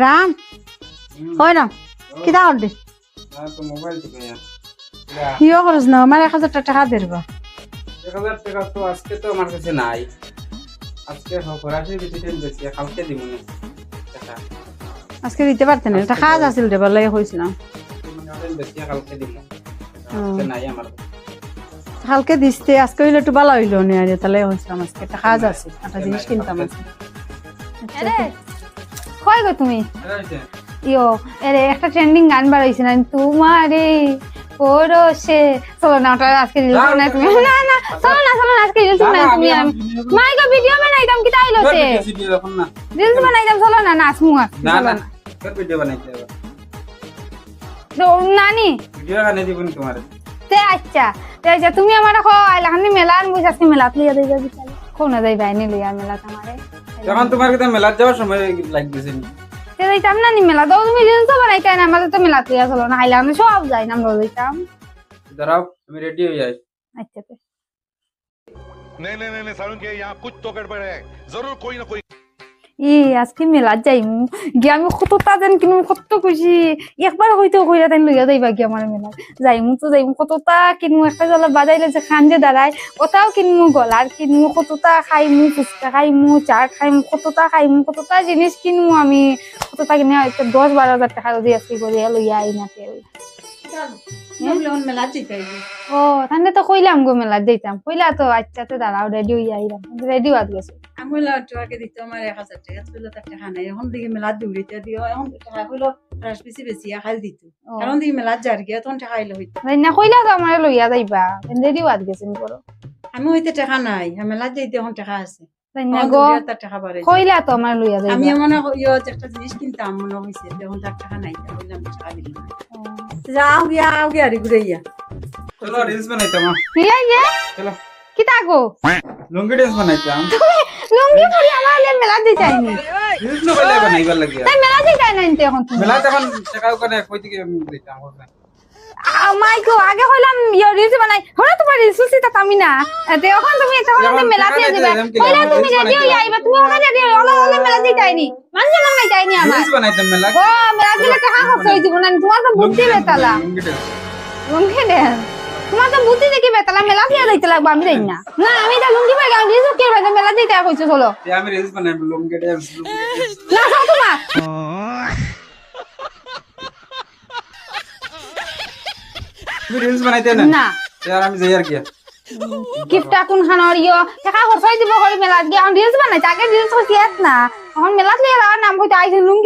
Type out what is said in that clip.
রাম হয় না কিতা করলি তো মোবাইল টিপে ইয়ে খরচ না আমার 1000 টাকা দেবা 1000 টাকা তো আজকে তো আমার কাছে নাই আজকে সরাসরি ডিজিটাল বেশি কালকে দিব না টাকা আজকে দিতে পারতেন এটা কাজ আছিল রে বলে কইছিলাম মানে বেশি কালকে দিব আজকে নাই আমার কালকে দিতে আজকে হইলে একটু ভালো হইলো না আর তাহলে কইছিলাম আজকে একটা কাজ আছে একটা জিনিস কিনতাম আছে আরে কই গো তুমি ইয়ো আরে একটা ট্রেন্ডিং গান বার হইছে না তোমারে পরশে চলো না ওটা আজকে রিলস বানাই তুমি না না চলো না আজকে রিলস বানাই তুমি মাইকা ভিডিও বানাইতাম কি তাইলো তে রিলস বানাইতাম চলো না নাচমু না না কর ভিডিও বানাইতে হবে তো নানি ভিডিও বানাই দিব তোমার তে আচ্ছা তুমি আমার কো আইলাখানি মেলা মুই আজকে মেলা লিয়া দেই যাবি তাহলে কোন যাই বাইনে লিয়া মেলা তোমারে তখন তোমার কাছে মেলা যাওয়ার সময় লাগতেছে তে যাইতাম না নি মেলা দাও তুমি রিলস বানাইতে না আমাদের তো মেলা লিয়া চলো না আইলাখানি সব যাই না আমরা যাইতাম দাঁড়াও আমি রেডি হয়ে যাই আচ্ছা তে नहीं सारुण के यहाँ कुछ तो गड़बड़ है जरूर कोई ना कोई আজকে মেলা যাইমু গিয়ে আমি কত তাজেন কিনু কত খুশি একবার হইতো কইরা তাই লইয়া যাইবা কি আমার মেলা যাইমু কতটা কিনু একটা জলা বাজাইলে যে খান যে দাঁড়ায় ওটাও কিনমু গলার কিনমু কতটা খাইমু ফুচকা খাইমু চাট খাইমু কতটা জিনিস কিনমু আমি কতটা কিনে একটা 10-12 হাজার টাকা দিয়ে আজকে করে লইয়া আই না মেলা যেতাই ও তাহলে তো কইলাম গো মেলা যাইতাম কইলা তো আচ্ছা তো দাঁড়াও রেডি হইয়া আইলাম রেডি হয়ে গেছে আমি আগে দিত আমার 1000 টাকা ছিল তার টাকা নাই এখন দিকে মেলা দৌড়িতে দিও এখন টাকা হইলো রাস বেশি বেশি খাই দিত কারণ দিকে মেলা যার গিয়া তখন টাকা আইলো হইতো না কইলা তো আমার লইয়া যাইবা রেডি হয়ে গেছে করো আমি হইতে টাকা নাই আমি মেলা যাইতে এখন টাকা আছে না গো তার টাকা বাড়ে কইলা তো আমার লইয়া যাইবা আমি মনে ইয়ো একটা জিনিস কিনতাম মনে হইছে এখন তার টাকা নাই বললাম টাকা দিলাম যাও গিয়া রে ঘুরে ইয়া চলো রিলস বানাইতাম ইয়া চলো কিতা গো লুঙ্গি ড্রেস বানাইতাম লুঙ্গি পরি আমার মেলা দিতে চাইনি রিলস না বলে বানাইবার লাগিয়া তাই মেলা দিতে চাই না ইনতে এখন তুমি মেলা তখন টাকা ওখানে কই থেকে দিতাম ওখানে মাইকো আগে হইলাম ইয়া রিলস বানাই হলো তোমার রিলস সিটা কামি না তে এখন তুমি তখন মেলা দিয়ে দিবা কইলা তুমি রেডি হইয়া আইবা তুমি ওখানে রেডি হইলা মেলা দিতে চাইনি মানে না নাই চাইনি আমার রিলস বানাইতাম মেলা ও মেলা দিলে টাকা খরচ হই দিব না তোমার তো বুদ্ধি বেতালা লুঙ্গি দে তোমার তো বুদ্ধি দেখি বেতালা মেলা দিয়ে দিতে লাগবে আমি দেই না না আমি তো লুঙ্গি পাই গাম রিলস কি হবে মেলা দিতে কইছো চলো আমি রিলস বানাইব লুঙ্গি ড্রেস না যাও তোমার তুমি রিলস বানাইতে না না यार আমি যাই আর কি গিফটটা কোন খানর ইয়ো টাকা খরচ হই দিব করি মেলা গিয়ে রিলস বানাই আগে রিলস হইছে না এখন মেলা লিয়ে নাম হইতে আইছে লুঙ্গি